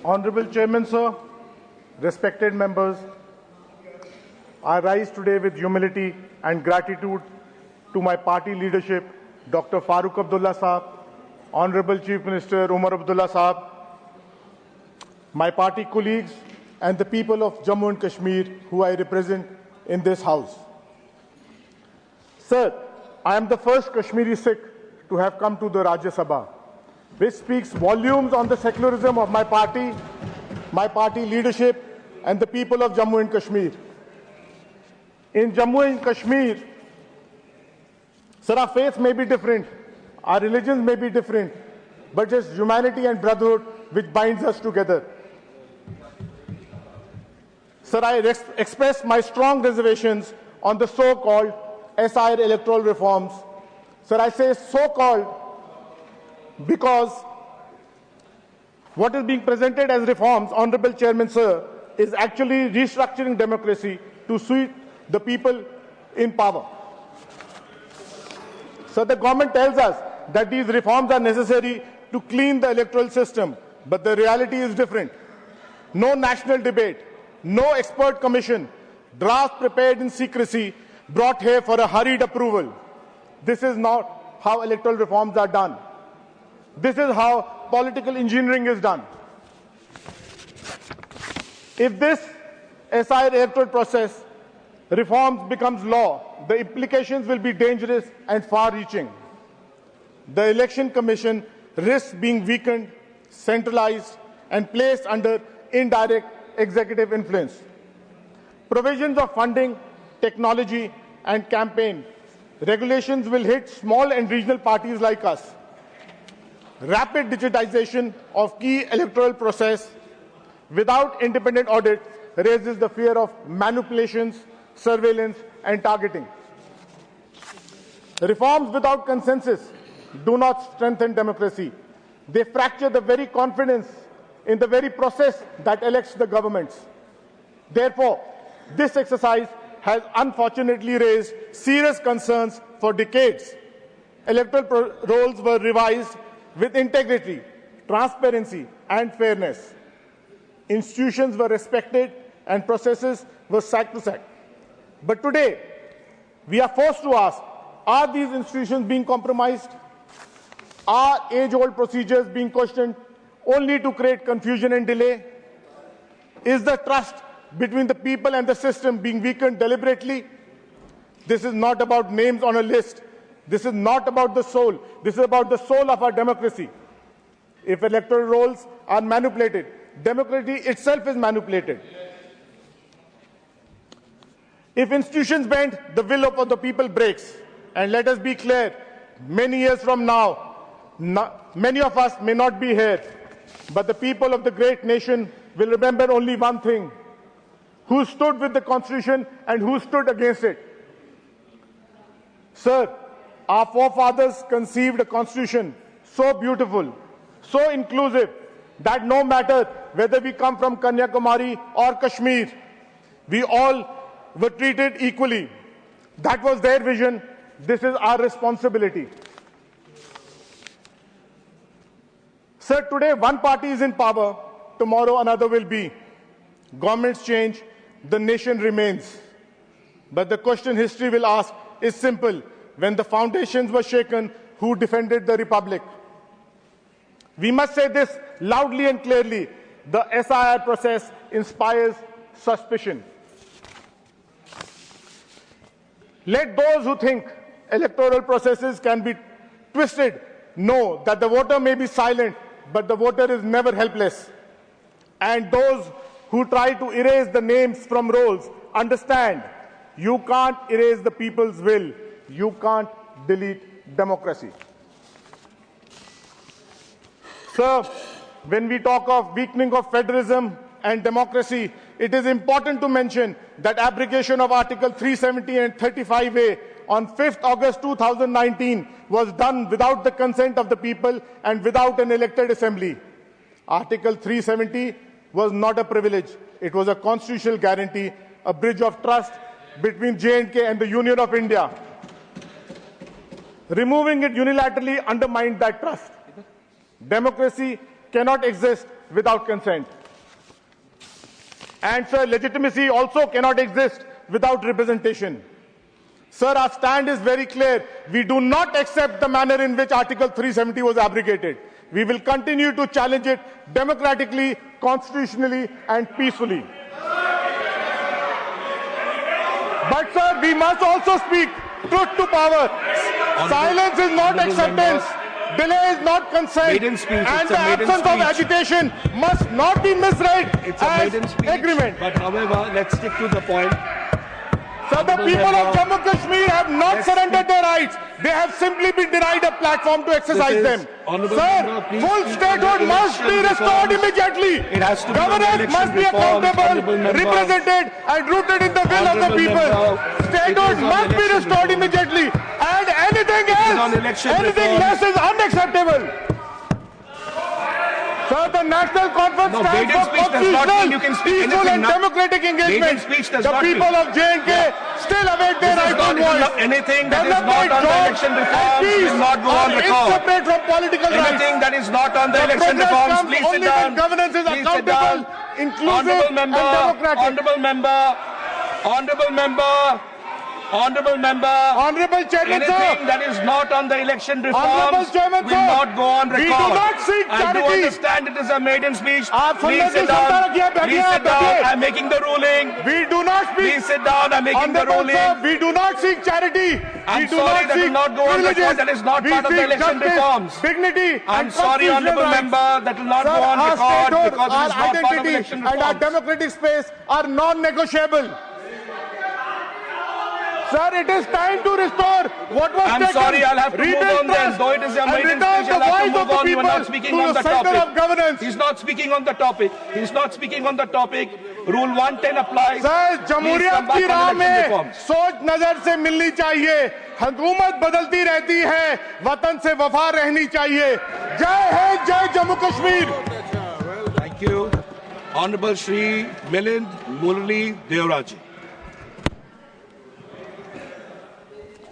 Honorable Chairman, sir, respected members, I rise today with humility and gratitude to my party leadership, Dr. Farooq Abdullah Saab, Honorable Chief Minister Umar Abdullah Saab, my party colleagues, and the people of Jammu and Kashmir who I represent in this House. Sir, I am the first Kashmiri Sikh to have come to the Rajya Sabha, which speaks volumes on the secularism of my party leadership, and the people of Jammu and Kashmir. In Jammu and Kashmir, sir, our faiths may be different, our religions may be different, but it's humanity and brotherhood which binds us together. Sir, I express my strong reservations on the so-called SIR electoral reforms. Sir, I say so-called because what is being presented as reforms, Honorable Chairman, sir, is actually restructuring democracy to suit the people in power. So the government tells us that these reforms are necessary to clean the electoral system, but the reality is different. No national debate, no expert commission, draft prepared in secrecy, brought here for a hurried approval. This is not how electoral reforms are done. This is how political engineering is done. If this SIR electoral process reforms becomes law, the implications will be dangerous and far-reaching. The Election Commission risks being weakened, centralized, and placed under indirect executive influence. Provisions of funding, technology, and campaign regulations will hit small and regional parties like us. Rapid digitization of key electoral process without independent audit raises the fear of manipulations, surveillance, and targeting. Reforms without consensus do not strengthen democracy. They fracture the very confidence in the very process that elects the governments. Therefore, this exercise has unfortunately raised serious concerns for decades. Electoral rolls were revised with integrity, transparency, and fairness. Institutions were respected and processes were sacrosanct. But today, we are forced to ask, are these institutions being compromised? Are age-old procedures being questioned only to create confusion and delay? Is the trust between the people and the system being weakened deliberately? This is not about names on a list. This is not about the soul. This is about the soul of our democracy. If electoral rolls are manipulated, democracy itself is manipulated. If institutions bend, the will of the people breaks. And let us be clear, many years from now, many of us may not be here, but the people of the great nation will remember only one thing: who stood with the Constitution and who stood against it. Sir, our forefathers conceived a Constitution so beautiful, so inclusive, that no matter whether we come from Kanyakumari or Kashmir, we all were treated equally. That was their vision. This is our responsibility. Sir, today one party is in power, tomorrow another will be. Governments change, the nation remains. But the question history will ask is simple. When the foundations were shaken, who defended the republic? We must say this loudly and clearly. The SIR process inspires suspicion. Let those who think electoral processes can be twisted know that the voter may be silent, but the voter is never helpless. And those who try to erase the names from rolls understand you can't erase the people's will. You can't delete democracy. Sir, when we talk of weakening of federalism and democracy, it is important to mention that abrogation of Article 370 and 35A on 5th August 2019 was done without the consent of the people and without an elected assembly. Article 370 was not a privilege. It was a constitutional guarantee, a bridge of trust between J&K and the Union of India. Removing it unilaterally undermined that trust. Democracy cannot exist without consent. And sir, legitimacy also cannot exist without representation. Sir, our stand is very clear. We do not accept the manner in which Article 370 was abrogated. We will continue to challenge it democratically, constitutionally, and peacefully. But sir, we must also speak truth to power. Silence is not acceptance. Delay is not consent. And the absence of agitation must not be misread as agreement. But however, let's stick to the point. So the people of Jammu Kashmir have not surrendered their rights. They have simply been denied a platform to exercise them. Sir, full statehood must be restored immediately. Governance must be accountable, represented and rooted in the will of the people. Statehood must be restored immediately. And anything else, anything less is unacceptable. Sir, the National Conference stands for constitutional, peaceful and democratic engagement. The people of J&K still await their rightful voice. Anything that is not on the election reforms will not go on record. Separate from political rights. Anything that is not on the election reforms, please sit down. Governance is accountable, inclusive and democratic. Honorable Chairman, anything that is not on the election reforms will not go on record. We do not seek charity. I do understand it is a maiden speech. Please sit down. Please sit down. I'm making the ruling. We do not speak. Please sit down. I'm making the ruling. Sir, we do not seek charity. I'm sorry, that will not go on record. That is not part of the election reforms. Dignity. I'm sorry, honourable member, that will not go on record because it is not part of the election reforms. And our democratic space are non-negotiable. Sir, it is time to restore what was taken. I'm sorry, I'll have to move on then. Though it is a maiden speech, I'll have to move on. You are not speaking on the topic. He's not speaking on the topic. He's not speaking on the topic. Rule 110 applies. Sir, जमहूरियत की राह में सोच नजर से मिलनी चाहिए. हुकूमत बदलती रहती है. वतन से वफा रहनी चाहिए. जय है, जय Jammu Kashmir. Thank you. Honorable Shri Milind Murali Deoraji.